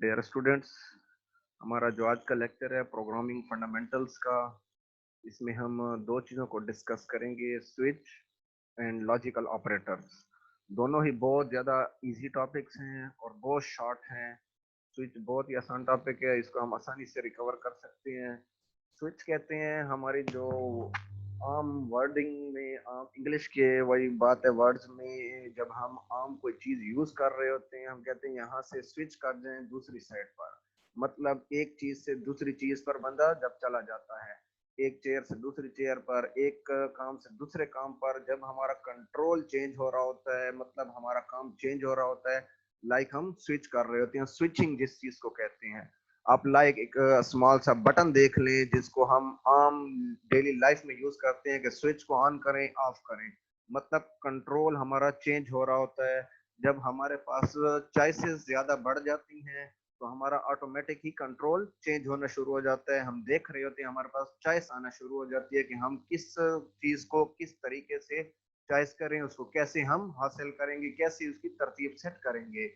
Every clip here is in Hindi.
डियर स्टूडेंट्स, हमारा जो आज का लेक्चर है प्रोग्रामिंग फंडामेंटल्स का, इसमें हम दो चीज़ों को डिस्कस करेंगे, स्विच एंड लॉजिकल ऑपरेटर्स। दोनों ही बहुत ज़्यादा इजी टॉपिक्स हैं और बहुत शॉर्ट हैं। स्विच बहुत ही आसान टॉपिक है, इसको हम आसानी से रिकवर कर सकते हैं। स्विच कहते हैं हमारी जो आम वर्डिंग में, आम इंग्लिश के वही बात है, वर्ड्स में जब हम आम कोई चीज यूज कर रहे होते हैं, हम कहते हैं यहाँ से स्विच कर जाएं दूसरी साइड पर। मतलब एक चीज से दूसरी चीज पर बंदा जब चला जाता है, एक चेयर से दूसरी चेयर पर, एक काम से दूसरे काम पर, जब हमारा कंट्रोल चेंज हो रहा होता है, मतलब हमारा काम चेंज हो रहा होता है, लाइक हम स्विच कर रहे होते हैं। स्विचिंग जिस चीज को कहते हैं, आप लाइक एक स्मॉल सा बटन देख लें जिसको हम आम डेली लाइफ में यूज करते हैं कि स्विच को ऑन करें ऑफ करें। मतलब कंट्रोल हमारा चेंज हो रहा होता है। जब हमारे पास चॉइसेस ज्यादा बढ़ जाती हैं तो हमारा ऑटोमेटिक ही कंट्रोल चेंज होना शुरू हो जाता है। हम देख रहे होते हैं, हमारे पास चॉइस आना शुरू हो जाती है कि हम किस चीज को किस तरीके से चॉइस करें, उसको कैसे हम हासिल करेंगे, कैसे उसकी तरतीब सेट करेंगे।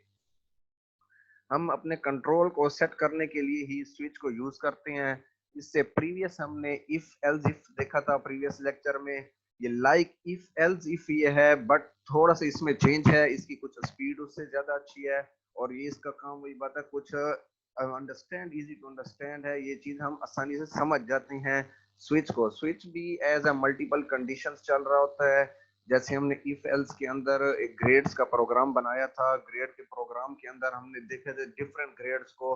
हम अपने कंट्रोल को सेट करने के लिए ही स्विच को यूज करते हैं। इससे प्रीवियस हमने इफ एल्स इफ देखा था प्रीवियस लेक्चर में। ये लाइक इफ एल्स इफ ये है, बट थोड़ा सा इसमें चेंज है, इसकी कुछ स्पीड उससे ज्यादा अच्छी है और ये इसका काम वही बात है, कुछ अंडरस्टैंड, इजी टू अंडरस्टैंड है, ये चीज हम आसानी से समझ जाते हैं। स्विच भी एज अ मल्टीपल कंडीशंस चल रहा होता है। जैसे हमने इफ एल्स के अंदर एक ग्रेड्स का प्रोग्राम बनाया था, ग्रेड के प्रोग्राम के अंदर हमने देखे थे डिफरेंट ग्रेड्स को,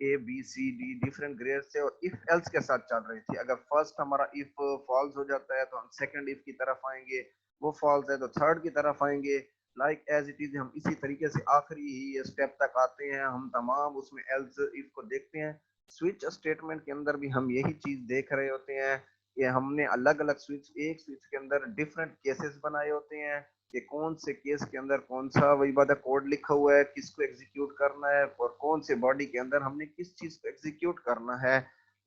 A B C D different grade से, और इफ एल्स के साथ चल रही थी। अगर फर्स्ट हमारा इफ फॉल्स हो जाता है तो हम सेकंड इफ की तरफ आएंगे, वो फॉल्स है तो थर्ड की तरफ आएंगे, लाइक एज इट इज। हम इसी तरीके से आखिरी ही स्टेप तक आते हैं, हम तमाम उसमें एल्स इफ को देखते हैं। स्विच स्टेटमेंट के अंदर भी हम यही चीज देख रहे होते हैं। ये हमने अलग अलग स्विच, एक स्विच के अंदर डिफरेंट केसेस बनाए होते हैं कि कौन से केस के अंदर कौन सा वही बात है कोड लिखा हुआ है, किसको एग्जीक्यूट करना है, और कौन से बॉडी के अंदर हमने किस चीज को एग्जीक्यूट करना है।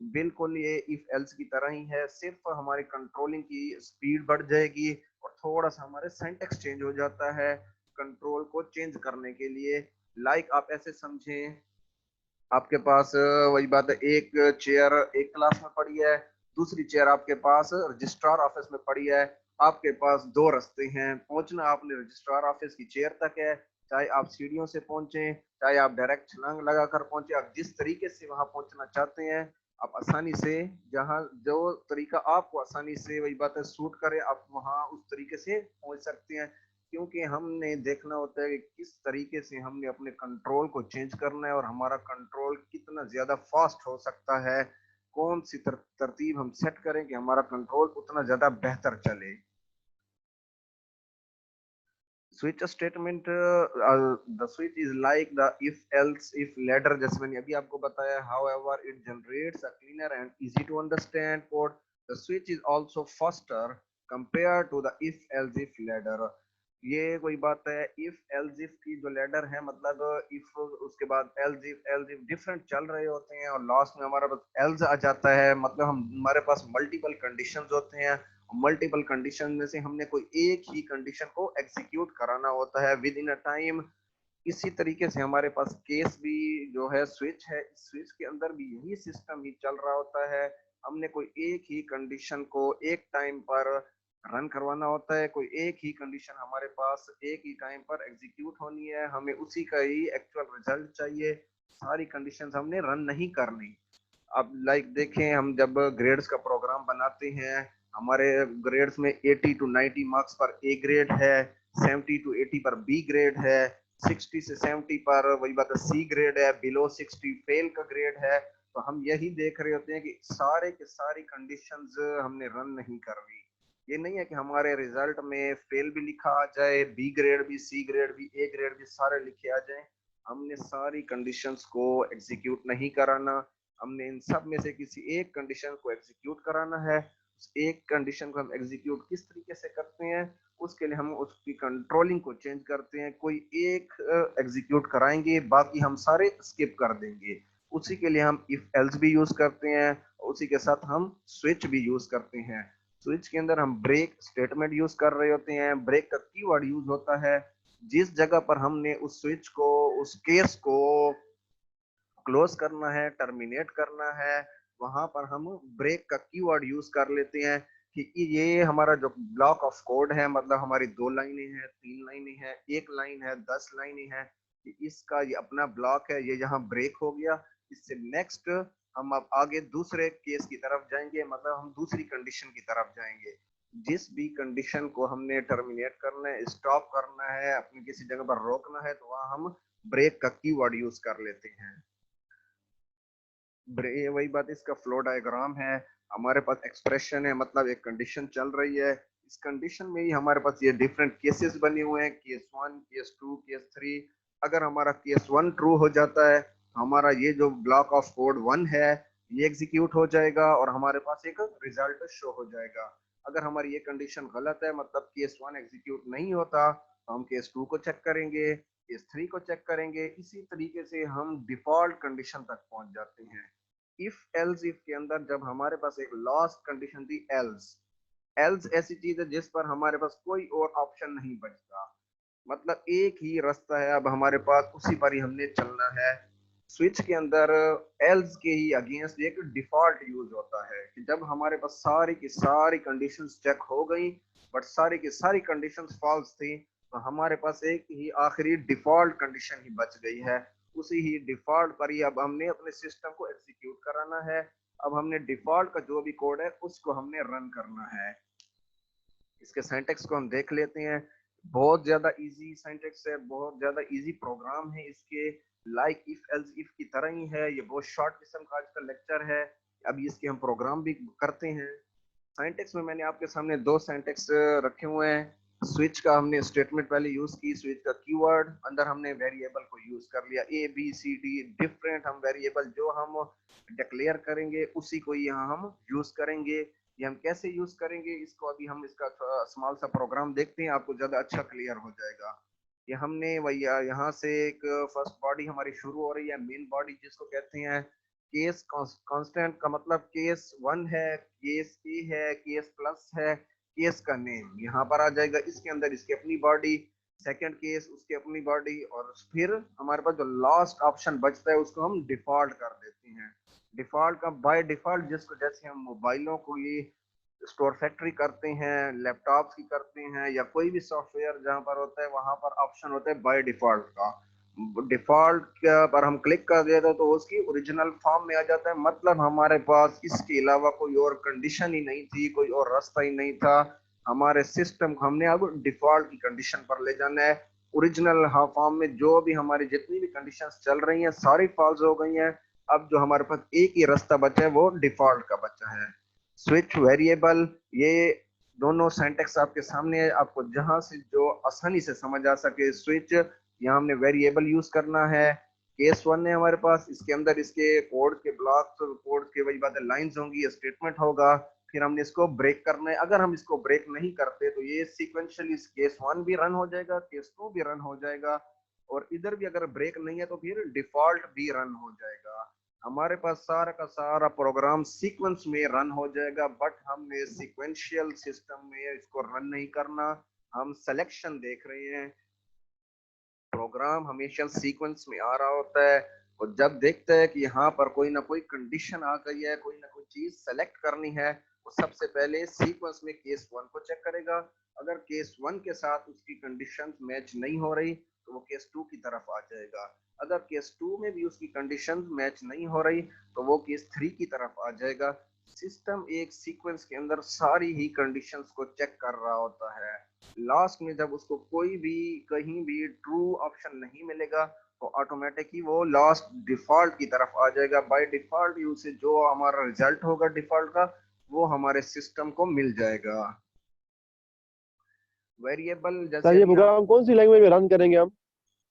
बिल्कुल ये इफ एल्स की तरह ही है, सिर्फ हमारी कंट्रोलिंग की स्पीड बढ़ जाएगी और थोड़ा सा हमारे सिंटैक्स चेंज हो जाता है कंट्रोल को चेंज करने के लिए। लाइक आप ऐसे समझें, आपके पास वही बात है, एक चेयर एक क्लास में पड़ी है, दूसरी चेयर आपके पास रजिस्ट्रार ऑफिस में पड़ी है। आपके पास दो रास्ते हैं पहुंचना, आपने रजिस्ट्रार ऑफिस की चेयर तक है, चाहे आप सीढ़ियों से पहुंचे, चाहे आप डायरेक्ट छलांग लगाकर पहुंचे, आप जिस तरीके से वहां पहुंचना चाहते हैं, आप आसानी से, जहां जो तरीका आपको आसानी से वही बात है सूट करे, आप वहां उस तरीके से पहुंच सकते हैं। क्योंकि हमने देखना होता है कि किस तरीके से हमने अपने कंट्रोल को चेंज करना है और हमारा कंट्रोल कितना ज्यादा फास्ट हो सकता है, कौन सी तरतीब हम सेट करें कि हमारा कंट्रोल उतना ज्यादा बेहतर चले। Switch statement, the switch is like the if else if ladder, जैसे मैंने अभी आपको बताया। However it generates a cleaner and easy to understand code. The switch is also faster compare to the if else if ladder. ये कोई बात है, इफ एल्स इफ की जो लैडर है, मतलब इफ उसके बाद एल्स इफ डिफरेंट चल रहे होते हैं और लास्ट में हमारा पास एल्स आ जाता है, मतलब हम हमारे पास मल्टीपल कंडीशंस होते हैं। मल्टीपल कंडीशन में से हमने कोई एक ही कंडीशन को एग्जीक्यूट कराना होता है विद इन अ टाइम। इसी तरीके से हमारे पास केस भी जो है स्विच है, स्विच के अंदर भी यही सिस्टम ही चल रहा होता है। हमने कोई एक ही कंडीशन को एक टाइम पर रन करवाना होता है, कोई एक ही कंडीशन हमारे पास एक ही टाइम पर एग्जीक्यूट होनी है, हमें उसी का ही एक्चुअल रिजल्ट चाहिए, सारी कंडीशंस हमने रन नहीं करनी। अब लाइक देखें, हम जब ग्रेड्स का प्रोग्राम बनाते हैं, हमारे ग्रेड्स में 80 टू 90 मार्क्स पर ए ग्रेड है, 70 टू 80 पर बी ग्रेड है, 60 से 70 पर वही बात है सी ग्रेड है, बिलो 60 फेल का ग्रेड है। तो हम यही देख रहे होते हैं कि सारे के सारी कंडीशंस हमने रन नहीं करनी। ये नहीं है कि हमारे रिजल्ट में फेल भी लिखा आ जाए, बी ग्रेड भी, सी ग्रेड भी, ए ग्रेड भी सारे लिखे आ जाए। हमने सारी कंडीशंस को एग्जीक्यूट नहीं कराना, हमने इन सब में से किसी एक कंडीशन को एग्जीक्यूट कराना है। उस एक कंडीशन को हम एग्जीक्यूट किस तरीके से करते हैं, उसके लिए हम उसकी कंट्रोलिंग को चेंज करते हैं। कोई एक एग्जीक्यूट कराएंगे, बाकी हम सारे स्किप कर देंगे। उसी के लिए हम इफ एल्स भी यूज करते हैं, उसी के साथ हम स्विच भी यूज करते हैं। स्विच के अंदर हम ब्रेक स्टेटमेंट यूज कर रहे होते हैं। ब्रेक का कीवर्ड यूज होता है जिस जगह पर हमने उस स्विच को, उस केस को क्लोज करना है, टर्मिनेट करना है, वहां पर हम ब्रेक का कीवर्ड यूज कर लेते हैं कि ये हमारा जो ब्लॉक ऑफ कोड है, मतलब हमारी 2 लाइनें हैं, 3 लाइनें हैं, 1 लाइन है, 10 लाइनें हैं, कि इसका ये अपना ब्लॉक है, ये यहाँ ब्रेक हो गया। इससे नेक्स्ट हम अब आगे दूसरे केस की तरफ जाएंगे, मतलब हम दूसरी कंडीशन की तरफ जाएंगे। जिस भी कंडीशन को हमने टर्मिनेट करना है, स्टॉप करना है, अपनी किसी जगह पर रोकना है, तो वहां हम ब्रेक का कीवर्ड यूज कर लेते हैं। ये वही बात, इसका फ्लो डायग्राम है। हमारे पास एक्सप्रेशन है, मतलब एक कंडीशन चल रही है, इस कंडीशन में ही हमारे पास ये डिफरेंट केसेस बने हुए हैं, केस 1, केस 2, केस 3। अगर हमारा केस 1 ट्रू हो जाता है, हमारा ये जो ब्लॉक ऑफ कोड 1 है ये एग्जीक्यूट हो जाएगा और हमारे पास एक रिजल्ट शो हो जाएगा। अगर हमारी ये कंडीशन गलत है, मतलब केस 1 एग्जीक्यूट नहीं होता, तो हम केस 2 को चेक करेंगे, केस 3 को चेक करेंगे। इसी तरीके से हम डिफॉल्ट कंडीशन तक पहुंच जाते हैं। इफ एल्स इफ के अंदर जब हमारे पास एक लास्ट कंडीशन थी एल्स, एल्स ऐसी चीज है जिस पर हमारे पास कोई और ऑप्शन नहीं बचता, मतलब एक ही रास्ता है अब हमारे पास, उसी पर ही हमने चलना है। स्विच के अंदर एल्स के ही अगेंस्ट एक डिफॉल्ट यूज होता है कि जब हमारे पास सारी की सारी कंडीशंस चेक हो गई बट सारी की सारी कंडीशंस फॉल्स थी, तो हमारे पास एक ही आखिरी डिफॉल्ट कंडीशन ही बच गई है। उसी ही डिफॉल्ट पर ही अब हमने अपने सिस्टम को एग्जीक्यूट कराना है। अब हमने डिफॉल्ट का जो भी कोड है उसको हमने रन करना है। इसके सिंटैक्स को हम देख लेते हैं। बहुत ज्यादा इजी सिंटैक्स है, बहुत ज्यादा इजी प्रोग्राम है इसके, लाइक इफ एल्स इफ की तरह ही है। ये बहुत शॉर्ट किस्म का आज का लेक्चर है, अभी इसके हम प्रोग्राम भी करते हैं। सिंटैक्स में मैंने आपके सामने 2 सिंटैक्स रखे हुए हैं। स्विच का हमने स्टेटमेंट पहले यूज की, स्विच का कीवर्ड, अंदर हमने वेरिएबल को यूज कर लिया, a B C D different हम वेरिएबल जो हम डिक्लेयर करेंगे उसी को यहाँ हम यूज करेंगे। ये हम कैसे यूज करेंगे इसको अभी हम इसका स्मॉल सा प्रोग्राम देखते हैं, आपको ज्यादा अच्छा क्लियर हो जाएगा। ये हमने वही यहाँ से एक फर्स्ट बॉडी हमारी शुरू हो रही है, मेन बॉडी जिसको कहते हैं केस कांस्टेंट, का मतलब केस 1 है, केस ए है, केस प्लस है, केस का नेम यहाँ पर आ जाएगा, इसके अंदर इसकी अपनी बॉडी, सेकंड केस उसकी अपनी बॉडी, और फिर हमारे पास जो लास्ट ऑप्शन बचता है उसको हम डिफॉल्ट कर देते हैं। डिफॉल्ट का बाय डिफॉल्ट, जिसको जैसे हम मोबाइलों को ये स्टोर फैक्ट्री करते हैं, लैपटॉप्स की करते हैं, या कोई भी सॉफ्टवेयर जहां पर होता है वहां पर ऑप्शन होता है बाय डिफॉल्ट का। डिफॉल्ट पर हम क्लिक कर देते हैं तो उसकी ओरिजिनल फॉर्म में आ जाता है, मतलब हमारे पास इसके अलावा कोई और कंडीशन ही नहीं थी, कोई और रास्ता ही नहीं था। हमारे सिस्टम को हमने अब डिफॉल्ट की कंडीशन पर ले जाना है। ओरिजिनल फॉर्म में जो भी हमारी जितनी भी कंडीशंस चल रही हैं सारी फॉल्स हो गई हैं। अब जो हमारे पास एक ही रास्ता बचा है वो डिफॉल्ट का बचा है। स्विच वेरिएबल, ये दोनों सिंटैक्स आपके सामने है, आपको जहां से जो आसानी से समझ आ सके। स्विच, यहाँ हमने वेरिएबल यूज करना है। केस 1 है हमारे पास, इसके अंदर इसके कोड के ब्लॉक, कोड के वही बात है, लाइंस होंगी, स्टेटमेंट होगा, फिर हमने इसको ब्रेक करना है। अगर हम इसको ब्रेक नहीं करते तो ये सीक्वेंशियली केस 1 भी रन हो जाएगा, केस 2 भी रन हो जाएगा, और इधर भी अगर ब्रेक नहीं है तो फिर डिफॉल्ट भी रन हो जाएगा। हमारे पास सारा का सारा प्रोग्राम सीक्वेंस में रन हो जाएगा, बट हमने सीक्वेंशियल सिस्टम में इसको रन नहीं करना, हम सिलेक्शन देख रहे हैं। प्रोग्राम हमेशा सीक्वेंस में आ रहा होता है, और जब देखता है कि यहाँ पर कोई ना कोई कंडीशन आ गई है, कोई ना कोई चीज सेलेक्ट करनी है, वो सबसे पहले सीक्वेंस में केस 1 को चेक करेगा। अगर केस 1 के साथ उसकी कंडीशन मैच नहीं हो रही तो वो केस 2 की तरफ आ जाएगा। अगर केस 2 में भी उसकी कंडीशन मैच नहीं हो रही तो वो केस 3 की तरफ आ जाएगा। सिस्टम एक सीक्वेंस के अंदर सारी ही कंडीशंस को चेक कर रहा होता है। लास्ट में जब उसको कोई भी कहीं भी ट्रू ऑप्शन नहीं मिलेगा तो ऑटोमेटिक ही वो लास्ट डिफॉल्ट की तरफ आ जाएगा। बाय डिफॉल्ट यूज से जो हमारा रिजल्ट होगा डिफॉल्ट का वो हमारे सिस्टम को मिल जाएगा। वेरिएबल जैसे सर ये अभी हम प्रोग्राम कौन सी लैंग्वेज में रन करेंगे हम?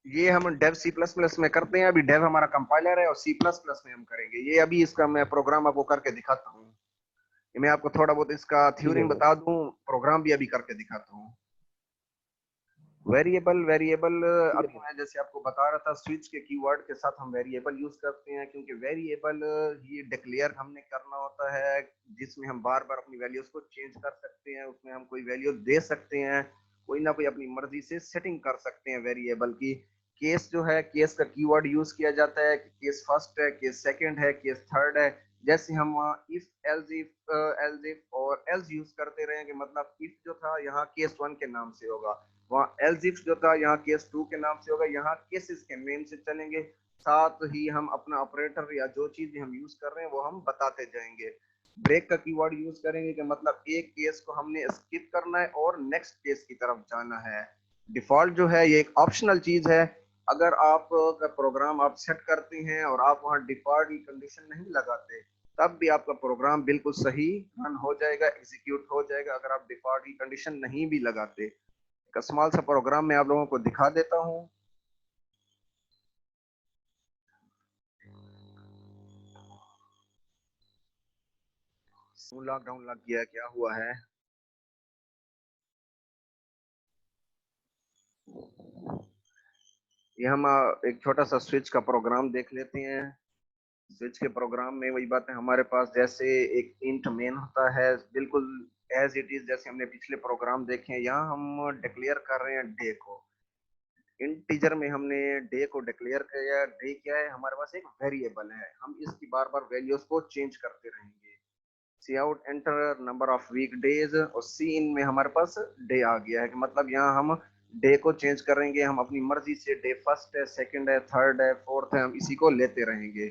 ये हम डेव सी प्लस प्लस में करते हैं, अभी डेव हमारा कंपाइलर है और सी प्लस प्लस में हम करेंगे। ये अभी इसका मैं प्रोग्राम आपको करके दिखाता हूँ। मैं आपको थोड़ा बहुत इसका ठीक थ्योरी है सर। बता दूं, प्रोग्राम भी अभी करके दिखाता हूँ। वेरिएबल, वेरिएबल ठीक है अभी सर। मैं जैसे आपको बता रहा था, स्विच के कीवर्ड के साथ हम वेरिएबल यूज करते हैं, क्योंकि वेरिएबल ये डिक्लेयर हमने करना होता है जिसमें हम बार बार अपनी वैल्यूज को चेंज कर सकते हैं, उसमें हम कोई वैल्यू दे सकते हैं, कोई ना कोई अपनी मर्जी से सेटिंग कर सकते हैं वेरिएबल की। केस जो है, केस का कीवर्ड यूज किया जाता है कि केस फर्स्ट है, केस सेकंड है, केस थर्ड है। जैसे हम इफ, एल्स इफ और एल्स यूज करते रहे कि मतलब इफ जो था यहाँ केस वन के नाम से होगा, वहाँ एल्स इफ जो था यहाँ केस टू के नाम से होगा, यहाँ केसेस के नेम से चलेंगे। साथ ही हम अपना ऑपरेटर या जो चीज हम यूज कर रहे हैं वो हम बताते जाएंगे। ब्रेक का कीवर्ड यूज करेंगे कि मतलब एक केस को हमने स्किप करना है और नेक्स्ट केस की तरफ जाना है। डिफॉल्ट जो है ये एक ऑप्शनल चीज है। अगर आप का प्रोग्राम आप सेट करते हैं और आप वहां डिफॉल्ट की कंडीशन नहीं लगाते, तब भी आपका प्रोग्राम बिल्कुल सही रन हो जाएगा, एग्जीक्यूट हो जाएगा, अगर आप डिफॉल्ट की कंडीशन नहीं भी लगाते। एक स्मॉल सा प्रोग्राम मैं आप लोगों को दिखा देता हूँ। लॉकडाउन लग गया, क्या हुआ है? ये हम एक छोटा सा स्विच का प्रोग्राम देख लेते हैं। स्विच के प्रोग्राम में वही बात है, हमारे पास जैसे एक इंट मेन होता है, बिल्कुल एज इट इज जैसे हमने पिछले प्रोग्राम देखे हैं। यहाँ हम डिक्लेयर कर रहे हैं डे को। इंटीजर में हमने डे को डिक्लेयर किया। डे क्या है? हमारे पास एक वेरिएबल है, हम इसकी बार बार वैल्यूज को चेंज करते रहेंगे। Cout enter number of week days, और सी इन में हमारे पास डे आ गया है कि मतलब यहाँ हम डे को चेंज करेंगे, हम अपनी मर्जी से डे फर्स्ट है, सेकंड है, थर्ड है, फोर्थ है, हम इसी को लेते रहेंगे।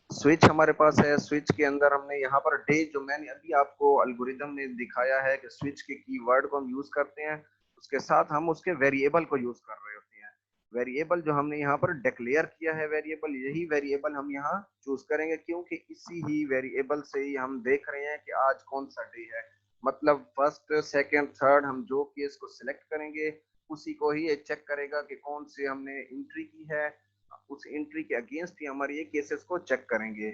स्विच हमारे पास है। स्विच के अंदर हमने यहाँ पर डे, जो मैंने अभी आपको एल्गोरिदम में दिखाया है कि स्विच के कीवर्ड को हम यूज करते हैं, उसके साथ हम उसके वेरिएबल को यूज कर रहे होते हैं। वेरिएबल जो हमने यहाँ पर डिक्लेयर किया है वेरिएबल, यही वेरिएबल हम यहाँ चूज करेंगे, क्योंकि इसी ही वेरिएबल से ही हम देख रहे हैं कि आज कौन सा डे है। मतलब फर्स्ट, सेकंड, थर्ड, हम जो केस को सिलेक्ट करेंगे उसी को ही ये चेक करेगा कि कौन से हमने एंट्री की है, उस एंट्री के अगेंस्ट ही हमारे ये केसेस को चेक करेंगे।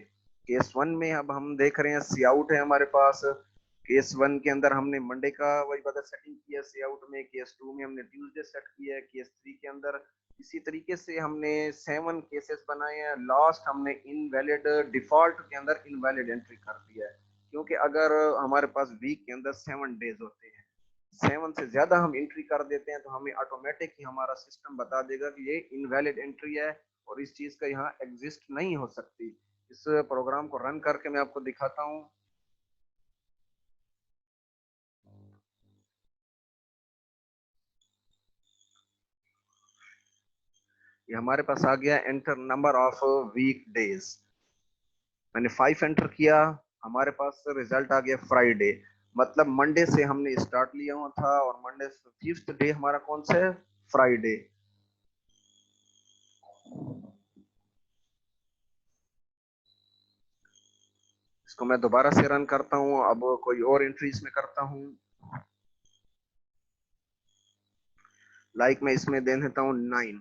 केस वन में अब हम देख रहे हैं सी आउट है हमारे पास। केस वन के अंदर हमने मंडे का वही बता सेटिंग किया सी आउट में। केस टू में हमने ट्यूसडे सेट किया है। केस थ्री के अंदर इसी तरीके से हमने 7 केसेस बनाए हैं। लास्ट हमने इनवैलिड, डिफॉल्ट के अंदर इनवैलिड एंट्री कर दिया है, क्योंकि अगर हमारे पास वीक के अंदर 7 डेज होते हैं, 7 से ज्यादा हम एंट्री कर देते हैं, तो हमें ऑटोमेटिक ही हमारा सिस्टम बता देगा कि ये इनवैलिड एंट्री है और इस चीज का यहाँ एग्जिस्ट नहीं हो सकती। इस प्रोग्राम को रन करके मैं आपको दिखाता हूँ। ये हमारे पास आ गया enter number of week days. मैंने 5 एंटर किया, हमारे पास रिजल्ट आ गया फ्राइडे। मतलब मंडे से हमने स्टार्ट लिया हुआ था और मंडे फिफ्थ डे हमारा कौन सा है? फ्राइडे। इसको मैं दोबारा से रन करता हूँ, अब कोई और एंट्री इसमें करता हूँ। लाइक मैं इसमें दे देता हूँ 9।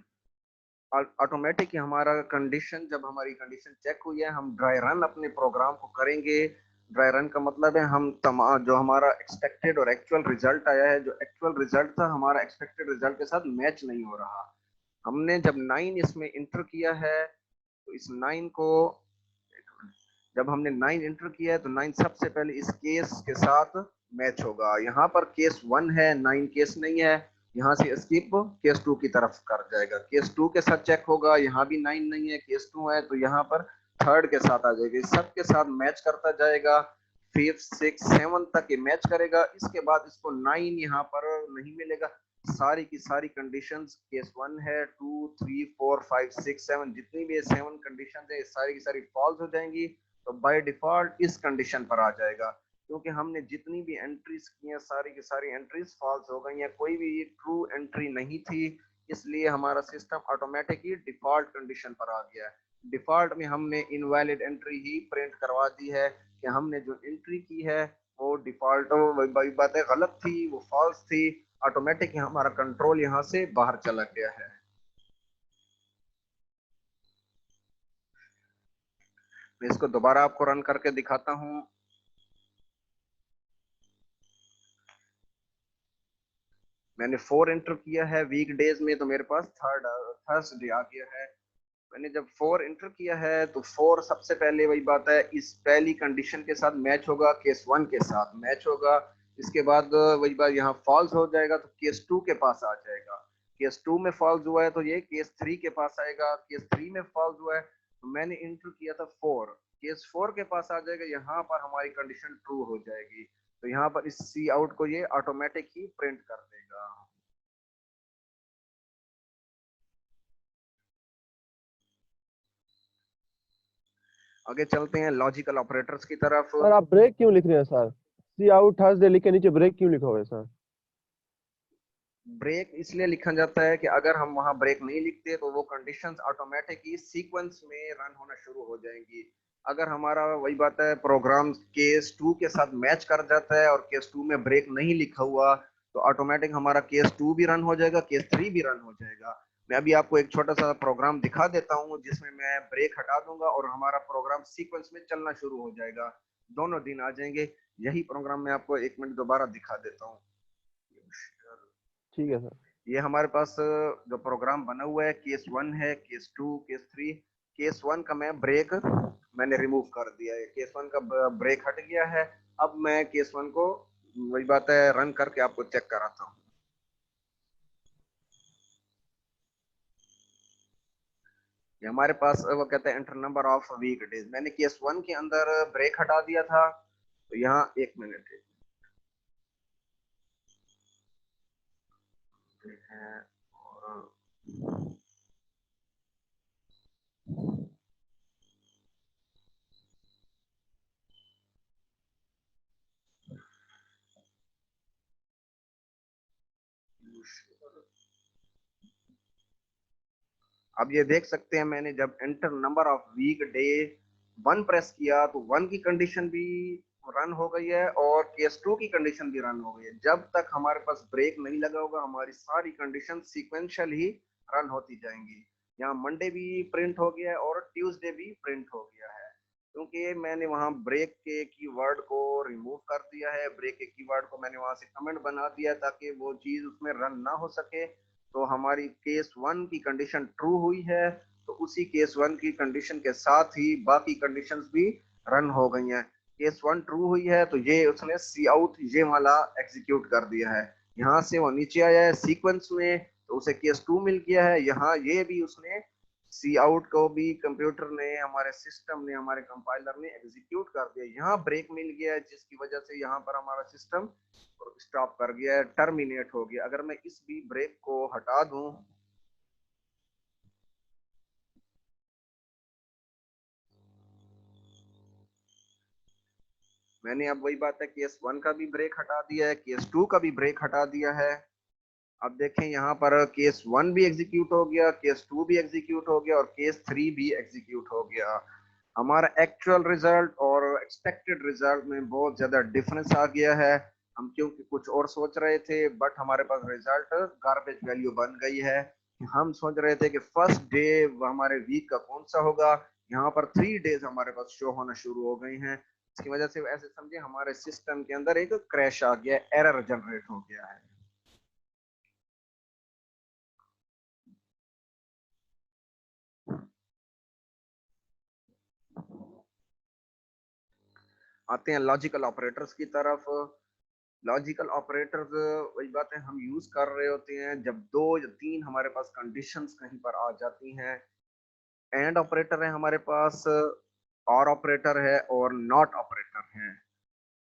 ऑटोमेटिक ही हमारा कंडीशन, जब हमारी कंडीशन चेक हुई है, हम ड्राई रन अपने प्रोग्राम को करेंगे। ड्राई रन का मतलब है हम तमाम जो हमारा एक्सपेक्टेड और एक्चुअल रिजल्ट आया है, जो एक्चुअल रिजल्ट था हमारा एक्सपेक्टेड रिजल्ट के साथ मैच नहीं हो रहा। हमने जब 9 इसमें इंटर किया है, तो इस 9 को, जब हमने 9 इंटर किया है तो 9 सबसे पहले इस केस के साथ मैच होगा। यहाँ पर केस 1 है, 9 केस नहीं है, यहाँ से स्किप केस 2 की तरफ कर जाएगा। केस 2 के साथ चेक होगा, यहाँ भी 9 नहीं है, केस 2 है, तो यहाँ पर थर्ड के साथ आ जाएगा। इस सब के साथ मैच करता जाएगा, 5, 6, 7 तक ये मैच करेगा। इसके बाद इसको 9 यहाँ पर नहीं मिलेगा। सारी की सारी कंडीशंस, केस 1 है, 2, 3, 4, 5, 6, 7, जितनी भी 7 कंडीशन है सारी की सारी फॉल्स हो जाएंगी, तो बाय डिफॉल्ट इस कंडीशन पर आ जाएगा। क्योंकि हमने जितनी भी एंट्रीज की हैं सारी की सारी एंट्रीज फॉल्स हो गई हैं, कोई भी ट्रू एंट्री नहीं थी, इसलिए हमारा सिस्टम ऑटोमेटिक ही डिफॉल्ट कंडीशन पर आ गया है। डिफॉल्ट में हमने इनवैलिड एंट्री ही प्रिंट करवा दी है कि हमने जो एंट्री की है वो डिफॉल्ट, वही बात है, गलत थी, वो फॉल्स थी। ऑटोमेटिक हमारा कंट्रोल यहाँ से बाहर चला गया है। मैं इसको दोबारा आपको रन करके दिखाता हूँ। मैंने 4 एंटर किया है वीक डेज में, तो मेरे पास थर्सडे आ गया है। मैंने जब 4 एंटर किया है तो 4 सबसे पहले वही बात है, इस पहली कंडीशन के साथ मैच होगा, केस 1 के साथ मैच होगा। इसके बाद वही बात यहाँ फॉल्स हो जाएगा तो केस 2 के पास आ जाएगा। केस 2 में फॉल्स हुआ है तो ये केस 3 के पास आएगा, केस 3 में फॉल्स हुआ है तो मैंने इंटर किया था 4, केस 4 के पास आ जाएगा, यहाँ पर हमारी कंडीशन ट्रू हो जाएगी, तो यहाँ पर इस सी आउट को ये ऑटोमेटिक ही प्रिंट कर देगा। आगे चलते हैं लॉजिकल ऑपरेटर्स की तरफ। सर आप ब्रेक क्यों लिख रहे हैं सर? सी आउट थर्सडे लिख के नीचे ब्रेक क्यों लिखा हुआ है सर? ब्रेक इसलिए लिखा जाता है कि अगर हम वहां ब्रेक नहीं लिखते तो वो कंडीशंस ऑटोमेटिक ही सीक्वेंस में रन होना शुरू हो जाएंगी। अगर हमारा वही बात है प्रोग्राम केस 2 के साथ मैच कर जाता है और केस 2 में ब्रेक नहीं लिखा हुआ तो ऑटोमेटिक हमारा केस 2 भी रन हो जाएगा, केस 3 भी रन हो जाएगा। मैं अभी आपको एक छोटा सा प्रोग्राम दिखा देता हूँ जिसमें मैं ब्रेक हटा दूंगा और हमारा प्रोग्राम सीक्वेंस में चलना शुरू हो जाएगा, दोनों दिन आ जाएंगे। यही प्रोग्राम मैं आपको 1 मिनट दोबारा दिखा देता हूँ। ठीक है सर। ये हमारे पास जो प्रोग्राम बना हुआ है केस 1 है, केस 2, केस 3। केस 1 का मैं ब्रेक मैंने रिमूव कर दिया है, केस 1 का ब्रेक हट गया है। अब मैं केस 1 को वही बात है रन करके आपको चेक कराता हूँ। ये हमारे पास वो कहते हैं enter number of week days, मैंने केस 1 के अंदर ब्रेक हटा दिया था तो यहाँ 1 मिनट है और अब ये देख सकते हैं मैंने जब enter number of weekday 1 press किया तो 1 की कंडीशन भी रन हो गई है और केस 2 की कंडीशन भी रन हो गई है। जब तक हमारे पास ब्रेक नहीं लगा होगा हमारी सारी कंडीशन सीक्वेंशियल ही रन होती जाएंगी। यहाँ मंडे भी प्रिंट हो गया है और ट्यूसडे भी प्रिंट हो गया है क्योंकि मैंने वहां ब्रेक के कीवर्ड को रिमूव कर दिया है, ब्रेक के कीवर्ड को मैंने वहां से कमेंट बना दिया ताकि वो चीज उसमें रन ना हो सके। तो हमारी केस 1 की कंडीशन ट्रू हुई है तो उसी केस 1 की कंडीशन के साथ ही बाकी कंडीशंस भी रन हो गई हैं। केस 1 ट्रू हुई है तो ये उसने सी आउट ये वाला एग्जीक्यूट कर दिया है, यहाँ से वो नीचे आया है सीक्वेंस में तो उसे केस 2 मिल गया है, यहाँ ये भी उसने सी आउट को भी कंप्यूटर ने हमारे सिस्टम ने हमारे कंपाइलर ने एग्जीक्यूट कर दिया। यहाँ ब्रेक मिल गया है जिसकी वजह से यहाँ पर हमारा सिस्टम स्टॉप कर गया है, टर्मिनेट हो गया। अगर मैं इस भी ब्रेक को हटा दूं मैंने अब वही बात है केस 1 का भी ब्रेक हटा दिया है, केस 2 का भी ब्रेक हटा दिया है। अब देखें यहाँ पर केस 1 भी एग्जीक्यूट हो गया, केस 2 भी एग्जीक्यूट हो गया और केस 3 भी एग्जीक्यूट हो गया। हमारा एक्चुअल रिजल्ट और एक्सपेक्टेड रिजल्ट में बहुत ज्यादा डिफरेंस आ गया है। हम क्योंकि कुछ और सोच रहे थे बट हमारे पास रिजल्ट गार्बेज वैल्यू बन गई है। हम सोच रहे थे कि फर्स्ट डे हमारे वीक का कौन सा होगा, यहाँ पर 3 डेज हमारे पास शो होना शुरू हो गए हैं। इसकी वजह से ऐसे समझे हमारे सिस्टम के अंदर एक क्रैश आ गया, एरर जनरेट हो गया है। आते हैं लॉजिकल ऑपरेटर्स की तरफ। लॉजिकल ऑपरेटर्स वही बात है हम यूज कर रहे होते हैं जब 2 या 3 हमारे पास कंडीशंस कहीं पर आ जाती हैं। एंड ऑपरेटर है हमारे पास, और ऑपरेटर है और नॉट ऑपरेटर है।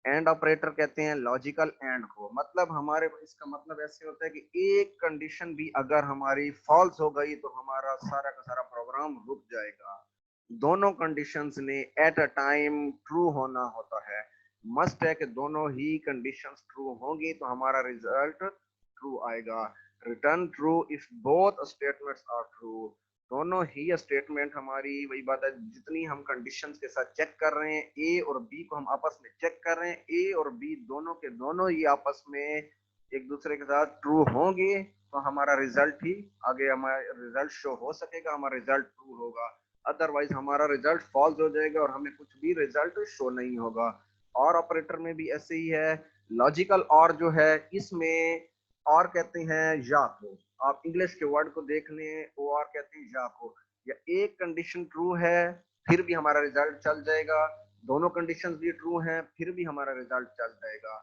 एंड ऑपरेटर कहते हैं लॉजिकल एंड को, मतलब हमारे इसका मतलब ऐसे होता है कि एक कंडीशन भी अगर हमारी फॉल्स हो गई तो हमारा सारा का सारा प्रोग्राम रुक जाएगा। दोनों कंडीशंस ने एट अ टाइम ट्रू होना होता है, मस्ट है कि दोनों ही कंडीशंस ट्रू होंगी तो हमारा रिजल्ट ट्रू आएगा। Return true if both statements are true, दोनों ही स्टेटमेंट हमारी वही बात है जितनी हम कंडीशंस के साथ चेक कर रहे हैं ए और बी को हम आपस में चेक कर रहे हैं, ए और बी दोनों के दोनों ही आपस में एक दूसरे के साथ ट्रू होंगे तो हमारा रिजल्ट ही आगे हमारा रिजल्ट शो हो सकेगा, हमारा रिजल्ट ट्रू होगा। अदरवाइज हमारा रिजल्ट फॉल्स हो जाएगा और हमें कुछ भी रिजल्ट शो नहीं होगा। और ऑपरेटर में भी ऐसे ही है। लॉजिकल और जो है इसमें और कहते हैं या को, आप इंग्लिश के वर्ड को देख लें वो और कहते हैं या को, या एक कंडीशन ट्रू है फिर भी हमारा रिजल्ट चल जाएगा, दोनों कंडीशंस भी ट्रू हैं फिर भी हमारा रिजल्ट चल जाएगा।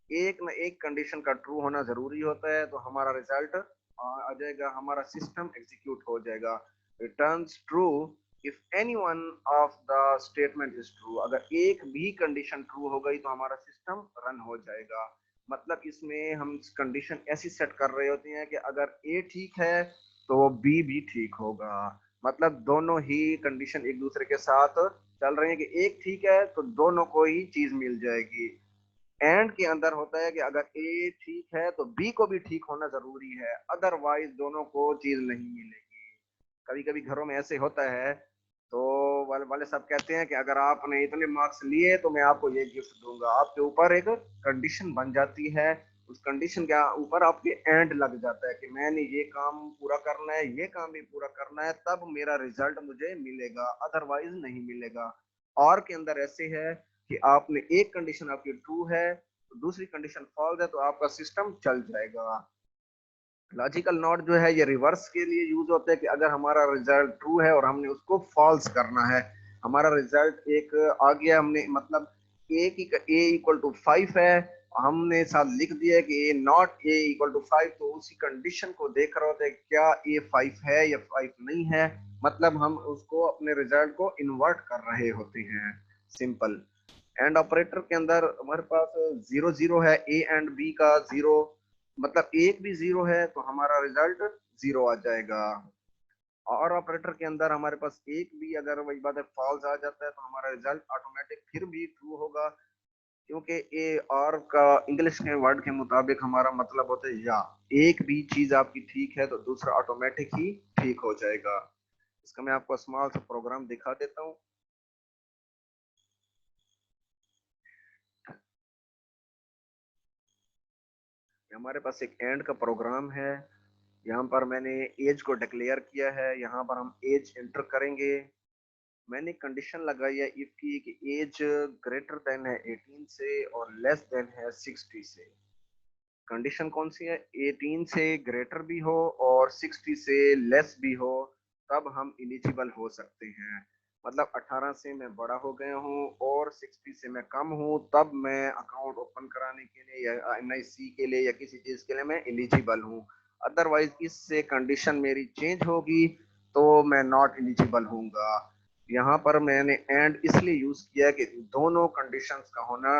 एक ना एक कंडीशन का ट्रू होना जरूरी होता है तो हमारा रिजल्ट आ जाएगा, हमारा सिस्टम एग्जीक्यूट हो जाएगा। Returns true if any one of the statement is true. अगर एक भी कंडीशन ट्रू हो गई तो हमारा सिस्टम रन हो जाएगा। मतलब इसमें हम कंडीशन ऐसी सेट कर रहे होते हैं कि अगर ए ठीक है तो बी भी ठीक होगा। मतलब दोनों ही कंडीशन एक दूसरे के साथ चल रही है कि एक ठीक है तो दोनों को ही चीज मिल जाएगी। एंड के अंदर होता है कि अगर ए ठीक है तो बी को भी ठीक होना जरूरी है, अदरवाइज दोनों को चीज नहीं मिलेगी। कभी कभी घरों में ऐसे होता है, तो वाले सब कहते हैं कि अगर आपने इतने मार्क्स लिए तो मैं आपको ये गिफ्ट दूंगा। आपके ऊपर एक कंडीशन बन जाती है, उस कंडीशन के ऊपर आपके एंड लग जाता है कि मैंने ये काम पूरा करना है, ये काम भी पूरा करना है, तब मेरा रिजल्ट मुझे मिलेगा, अदरवाइज नहीं मिलेगा। और के अंदर ऐसे है कि आपने एक कंडीशन आपकी ट्रू है तो दूसरी कंडीशन फॉल्स है तो आपका सिस्टम चल जाएगा। लॉजिकल नॉट जो है ये रिवर्स के लिए यूज होता है कि अगर हमारा रिजल्ट ट्रू है और हमने उसको फॉल्स करना है। हमारा रिजल्ट एक आ गया, हमने मतलब ए इक्वल टू 5 है, हमने साथ लिख दिया कि ए नॉट ए इक्वल टू 5, तो उसी कंडीशन को देख रहे होते हैं क्या ए 5 है या 5 नहीं है। मतलब हम उसको अपने रिजल्ट को इन्वर्ट कर रहे होते हैं। सिंपल। एंड ऑपरेटर के अंदर हमारे पास 0 0 है, ए एंड बी का 0, मतलब एक भी 0 है तो हमारा रिजल्ट 0 आ जाएगा। और ऑपरेटर के अंदर हमारे पास एक भी अगर वही बात है फॉल्स आ जाता है तो हमारा रिजल्ट ऑटोमेटिक फिर भी ट्रू होगा, क्योंकि ए और का इंग्लिश के वर्ड के मुताबिक हमारा मतलब होता है या। एक भी चीज आपकी ठीक है तो दूसरा ऑटोमेटिक ही ठीक हो जाएगा। इसका मैं आपको स्मॉल सा प्रोग्राम दिखा देता हूँ। हमारे पास एक एंड का प्रोग्राम है। यहाँ पर मैंने एज को डिक्लेयर किया है, यहाँ पर हम एज एंटर करेंगे। मैंने कंडीशन लगाई है इफ की कि एज ग्रेटर देन है 18 से और लेस देन है 60 से। कंडीशन कौन सी है? 18 से ग्रेटर भी हो और 60 से लेस भी हो, तब हम एलिजिबल हो सकते हैं। मतलब 18 से मैं बड़ा हो गया हूँ और 60 से मैं कम हूँ, तब मैं अकाउंट ओपन कराने के लिए या एनआईसी के लिए या किसी चीज के लिए मैं एलिजिबल हूँ। अदरवाइज इससे कंडीशन मेरी चेंज होगी तो मैं नॉट एलिजिबल हूँगा। यहाँ पर मैंने एंड इसलिए यूज किया कि दोनों कंडीशंस का होना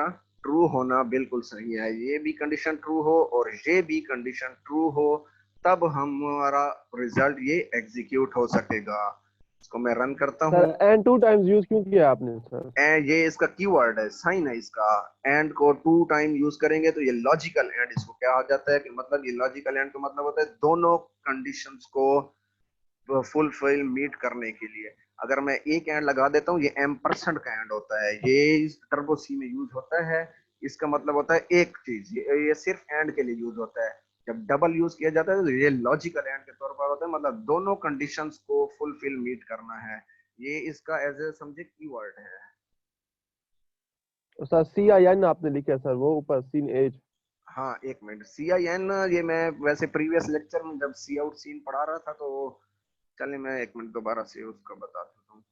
ट्रू होना बिल्कुल सही है। ये भी कंडीशन ट्रू हो और ये भी कंडीशन ट्रू हो, तब हमारा रिजल्ट ये एग्जीक्यूट हो सकेगा। इसको मैं रन करता सर हूँ। एंड टू टाइम्स यूज क्यों किया आपने सर? एंड ये इसका कीवर्ड है, साइन है इसका। एंड को 2 टाइम यूज करेंगे तो ये लॉजिकल एंड इसको क्या हो जाता है कि मतलब ये लॉजिकल एंड का मतलब होता है दोनों कंडीशंस को फुलफिल मीट करने के लिए। अगर मैं एक एंड लगा देता हूँ, ये एम्परसेंड का एंड होता है, ये इस टर्बो सी में यूज होता है। इसका मतलब होता है एक चीज, ये सिर्फ एंड के लिए यूज होता है। जब डबल यूज किया जाता है तो ये लॉजिकल एंड के तौर पर होता है, मतलब दोनों कंडीशंस को फुलफिल मीट करना है। ये इसका एज ए समझे कीवर्ड है। सर CIN आपने लिखा सर, वो ऊपर सीन एज। हाँ एक मिनट, CIN ये मैं वैसे प्रीवियस लेक्चर में जब सी आउट सीन पढ़ा रहा था तो चलिए मैं एक मिनट दोबारा से उसका बता देता हूँ।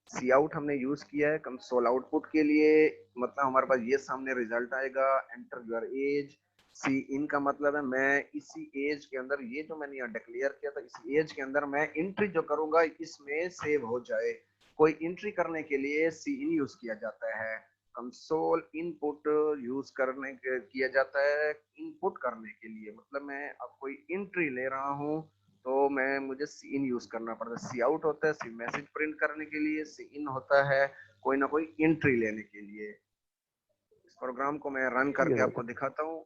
सी आउट हमने यूज किया है कंसोल आउटपुट के लिए, मतलब हमारे पास ये सामने रिजल्ट आएगा, एंटर योर एज। सी इन का मतलब है मैं इसी एज के अंदर, ये जो मैंने यहाँ डिक्लेयर किया था इस एज के अंदर मैं एंट्री जो करूंगा इसमें सेव हो जाए। कोई एंट्री करने के लिए सी इन यूज किया जाता है। कंसोल इनपुट यूज करने के किया जाता है इनपुट करने के लिए, मतलब मैं अब कोई एंट्री ले रहा हूँ तो मैं मुझे सी इन यूज करना पड़ता है। सी आउट होता है सी मैसेज प्रिंट करने के लिए, सी इन होता है कोई ना कोई एंट्री लेने के लिए। इस प्रोग्राम को मैं रन ठीक है करके सर। आपको दिखाता हूँ।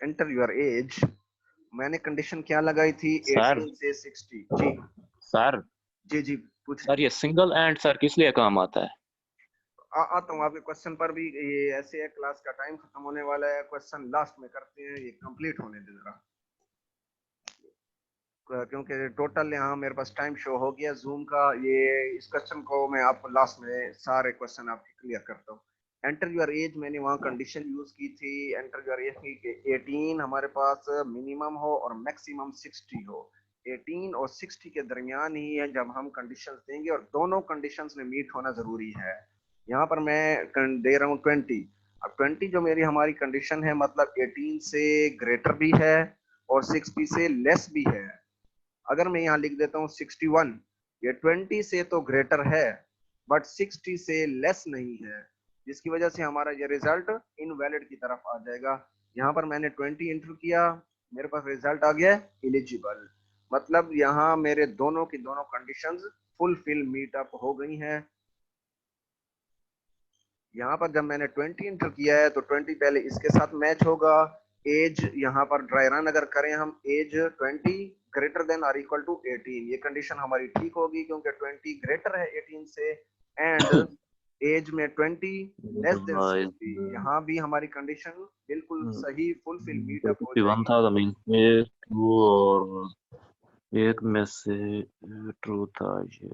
एंटर योर एज, मैंने कंडीशन क्या लगाई थी? सर 18 से 60। जी सर जी जी पूछ। सर ये सिंगल एंड सर किस लिए काम आता है? आता हूँ आपके क्वेश्चन पर भी। ये ऐसे है, क्लास का टाइम खत्म होने वाला है, क्वेश्चन लास्ट में करते हैं, ये कंप्लीट होने दे जरा, क्योंकि टोटल यहाँ मेरे पास टाइम शो हो गया जूम का। ये इस क्वेश्चन को मैं आपको लास्ट में सारे क्वेश्चन आपके क्लियर करता हूँ। एंटर योर एज, मैंने वहाँ कंडीशन यूज की थी एंटर योर एज की 18 हमारे पास मिनिमम हो और मैक्सिमम 60 हो। 18 और 60 के दरमियान ही है जब हम कंडीशंस देंगे, और दोनों कंडीशंस में मीट होना जरूरी है। यहाँ पर मैं दे रहा हूँ 20। अब 20 जो मेरी हमारी कंडीशन है, मतलब 18 से ग्रेटर भी है और 60 से लेस भी है। अगर मैं यहाँ लिख देता हूँ 61, ये 20 से तो ग्रेटर है बट 60 से लेस नहीं है, जिसकी वजह से हमारा ये रिजल्ट इनवैलिड की तरफ आ जाएगा। यहाँ पर मैंने 20 एंटर किया, मेरे पास रिजल्ट आ गया एलिजिबल, मतलब यहाँ मेरे दोनों की दोनों कंडीशंस फुलफिल मीटअप हो गई हैं। यहाँ पर जब मैंने 20 एंटर किया है तो 20 पहले इसके साथ मैच होगा। एज यहाँ पर ड्राई रन अगर करें हम, एज 20 ग्रेटर देन और इक्वल टू 18, ये कंडीशन हमारी ठीक होगी क्योंकि 20 ग्रेटर है 18 से, एंड एज में 20 लेस देन 60, यहाँ भी हमारी कंडीशन बिल्कुल सही फुलफिल मीटअप हो 51 जाएगी। था तो मीन ये ट्रू और एक में से ट्रू था ये।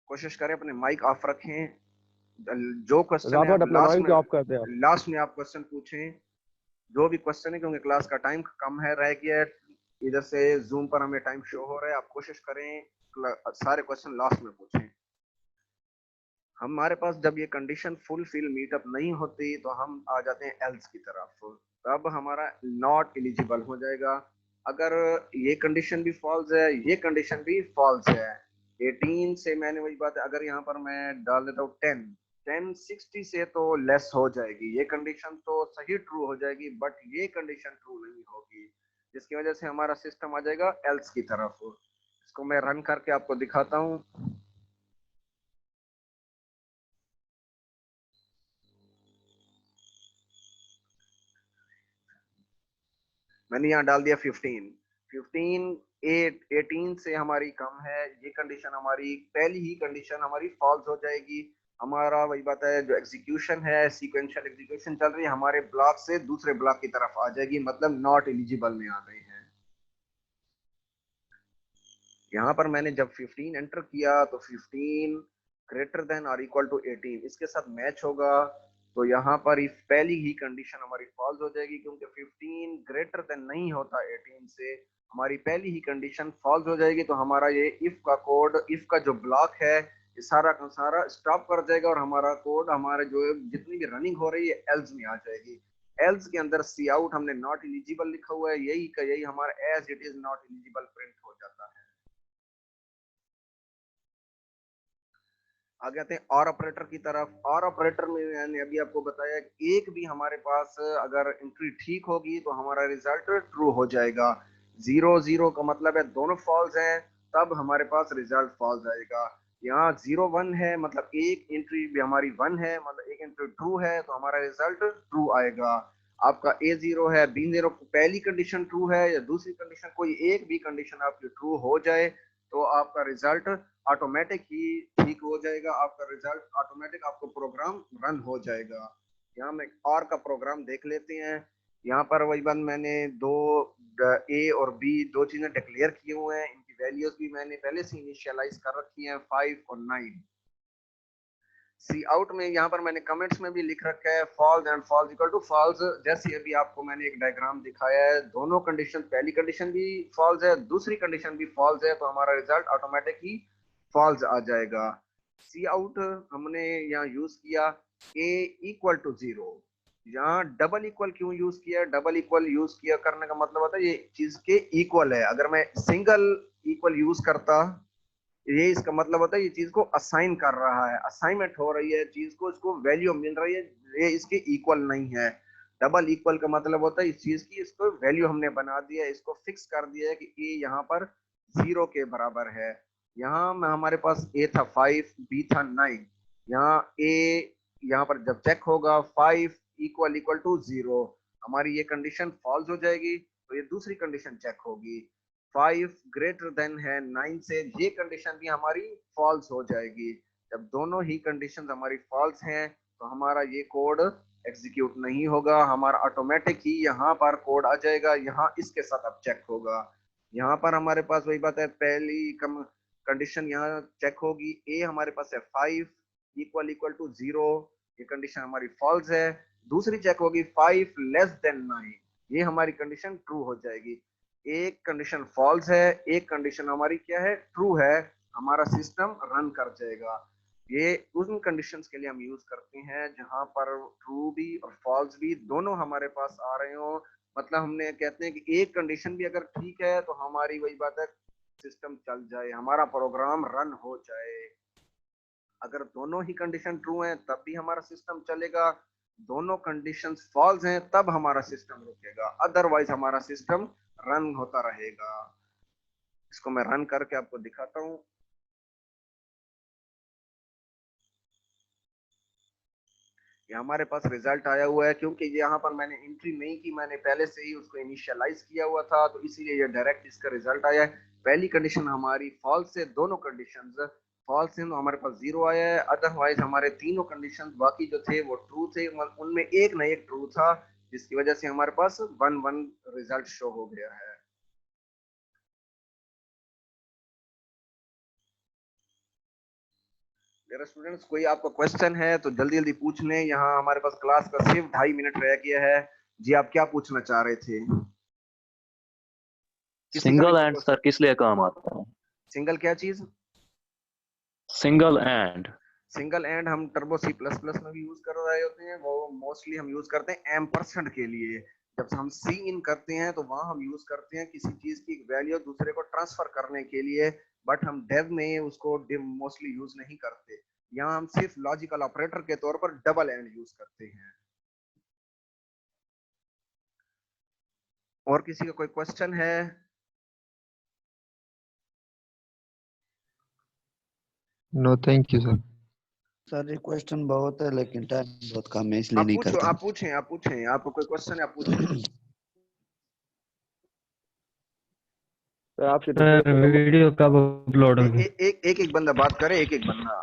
कोशिश करें अपने माइक ऑफ रखें, जो क्वेश्चन है रॉबर्ट आप अपना माइक ऑफ कर दे आप। लास्ट में आप क्वेश्चन पूछें, जो भी क्वेश्चन है, क्योंकि क्लास का टाइम कम है रह गया है, इधर से जूम पर हमें टाइम शो हो रहा है। आप कोशिश करें सारे क्वेश्चन लास्ट में पूछें। हमारे पास जब ये कंडीशन फुलफिल मीटअप नहीं होती तो हम आ जाते हैं एल्स की तरफ, तब हमारा नॉट एलिजिबल हो जाएगा। अगर ये कंडीशन भी फॉल्स है, ये कंडीशन भी फॉल्स है, 18 से मैंने वही बात है, अगर यहाँ पर मैं डाल देता हूँ 10 60 से तो लेस हो जाएगी, ये कंडीशन तो सही ट्रू हो जाएगी, बट ये कंडीशन ट्रू नहीं होगी, जिसकी वजह से हमारा सिस्टम आ जाएगा एल्स की तरफ। इसको मैं रन करके आपको दिखाता हूँ। मैंने यहाँ डाल दिया 15 18 से हमारी कम है, ये कंडीशन हमारी पहली ही कंडीशन हमारी फॉल्स हो जाएगी। हमारा वही बात है, जो एग्जीक्यूशन है सीक्वेंशियल एग्जीक्यूशन चल रही है, हमारे ब्लॉक से दूसरे ब्लॉक की तरफ आ जाएगी, मतलब नॉट एलिजिबल में आ गए हैं। यहाँ पर मैंने जब 15 एंटर किया तो 15 ग्रेटर देन और इक्वल टू 18 इसके साथ मैच होगा, तो यहाँ पर इफ पहली ही कंडीशन हमारी फॉल्स हो जाएगी, क्योंकि 15 ग्रेटर देन नहीं होता 18 से, हमारी पहली ही कंडीशन फॉल्स हो जाएगी। तो हमारा ये इफ का कोड, इफ का जो ब्लॉक है, ये सारा का सारा स्टॉप कर जाएगा और हमारा कोड, हमारे जो जितनी भी रनिंग हो रही है एल्स में आ जाएगी। एल्स के अंदर सी आउट हमने नॉट एलिजिबल लिखा हुआ है, यही का यही हमारा as it is not eligible print हो जाता है। आ जाते हैं और ऑपरेटर की तरफ। और ऑपरेटर में मैंने अभी आपको बताया एक भी हमारे पास अगर एंट्री ठीक होगी तो हमारा रिजल्ट ट्रू हो जाएगा। 0 0 का मतलब है दोनों फॉल्स हैं, तब हमारे पास रिजल्ट फॉल्स आएगा। यहाँ 0 1 है, मतलब एक एंट्री भी हमारी 1 है, मतलब एक एंट्री ट्रू है, तो हमारा रिजल्ट ट्रू आएगा। आपका A0 है, B0, पहली कंडीशन ट्रू है या दूसरी कंडीशन, कोई एक भी कंडीशन आपकी ट्रू हो जाए तो आपका रिजल्ट ऑटोमेटिक ही ठीक हो जाएगा, आपका रिजल्ट ऑटोमेटिक, आपको प्रोग्राम रन हो जाएगा। यहाँ में और का प्रोग्राम देख लेते हैं। यहाँ पर वही बात, मैंने दो ए और बी दो चीजें डिक्लेयर किए हुए हैं, इनकी वैल्यूज भी मैंने पहले से इनिशियलाइज कर रखी हैं, 5 और 9। सी आउट में यहाँ पर मैंने कमेंट्स में भी लिख रखा है false and false equal to false, जैसे अभी आपको मैंने एक डायग्राम दिखाया है, दोनों कंडीशन, पहली कंडीशन भी फॉल्स है, दूसरी कंडीशन भी फॉल्स है, तो हमारा रिजल्ट ऑटोमेटिक ही फॉल्स आ जाएगा। सी आउट हमने यहाँ यूज किया ए इक्वल टू 0। यहाँ डबल इक्वल क्यों यूज किया? डबल इक्वल यूज किया करने का मतलब होता है ये चीज के इक्वल है। अगर मैं सिंगल इक्वल यूज करता, ये इसका मतलब होता है ये चीज को असाइन कर रहा है, असाइनमेंट हो रही है चीज को, इसको वैल्यू मिल रही है, ये इसके इक्वल नहीं है। डबल इक्वल का मतलब होता है इस चीज की, इसको वैल्यू हमने बना दिया है, इसको फिक्स कर दिया है कि ए यहाँ पर 0 के बराबर है। यहाँ में हमारे पास ए था 5, बी था 9। यहाँ ए, यहाँ पर जब चेक होगा 5 इक्वल इक्वल टू 0, हमारी ये कंडीशन फॉल्स हो जाएगी, तो ये दूसरी कंडीशन चेक होगी। 5 ग्रेटर देन है 9 से, ये कंडीशन भी हमारी फॉल्स हो जाएगी। जब दोनों ही कंडीशन हमारी फॉल्स हैं तो हमारा ये कोड एग्जीक्यूट नहीं होगा, हमारा ऑटोमेटिक ही यहाँ पर कोड आ जाएगा, यहाँ इसके साथ अब चेक होगा। यहाँ पर हमारे पास वही बात है, पहली कंडीशन यहाँ चेक होगी, ए हमारे पास है 5 इक्वल इक्वल टू 0, ये कंडीशन हमारी फॉल्स है। दूसरी चेक होगी 5 लेस देन 9, ये हमारी कंडीशन ट्रू हो जाएगी। एक कंडीशन फॉल्स है, एक कंडीशन हमारी क्या है, ट्रू है, हमारा सिस्टम रन कर जाएगा। ये उन कंडीशंस के लिए हम यूज करते हैं जहां पर ट्रू भी और फॉल्स भी दोनों हमारे पास आ रहे हो। मतलब हमने कहते हैं कि एक कंडीशन भी अगर ठीक है तो हमारी वही बात है, सिस्टम चल जाए, हमारा प्रोग्राम रन हो जाए। अगर दोनों ही कंडीशन ट्रू हैं तब भी हमारा सिस्टम चलेगा, दोनों कंडीशंस फॉल्स हैं तब हमारा सिस्टम रुकेगा, अदरवाइज हमारा सिस्टम रन होता रहेगा। इसको मैं रन करके आपको दिखाता हूँ। ये हमारे पास रिजल्ट आया हुआ है, क्योंकि यहाँ पर मैंने एंट्री नहीं की, मैंने पहले से ही उसको इनिशियलाइज किया हुआ था, तो इसीलिए ये डायरेक्ट इसका रिजल्ट आया है। पहली कंडीशन हमारी फॉल्स है, दोनों कंडीशंस फॉल्स हैं तो हमारे पास 0 आया है। अदरवाइज हमारे तीनों कंडीशंस बाकी जो थे वो ट्रू थे, उनमें एक ना एक ट्रू था, जिसकी वजह से हमारे पास 1-1 रिजल्ट शो हो गया है। मेरे स्टूडेंट्स, कोई आपका क्वेश्चन है तो जल्दी जल्दी पूछ लें, यहाँ हमारे पास क्लास का सिर्फ 2.5 मिनट रह गया है। जी आप क्या पूछना चाह रहे थे? सिंगल एंड सर किस लिए काम आता है? सिंगल क्या चीज? Single and. सिंगल एंड हम टर्बो C++ में भी यूज कर रहे होते हैं, वो मोस्टली हम यूज करते हैं एम्परसेंड के लिए। जब हम सी इन करते हैं तो वहां हम यूज करते हैं किसी चीज की वैल्यू दूसरे को ट्रांसफर करने के लिए, बट हम डेव में उसको मोस्टली यूज नहीं करते। यहाँ हम सिर्फ लॉजिकल ऑपरेटर के तौर पर डबल एंड यूज करते हैं। और किसी का कोई क्वेश्चन है? No thank you sir. Sir ये क्वेश्चन बहुत है लेकिन टाइम बहुत कम है इसलिए नहीं करता। आप पूछें, आपको कोई क्वेश्चन है आप पूछें। सर आपसे सर वीडियो कब अपलोड होगी? एक बंदा बात करे, एक बंदा।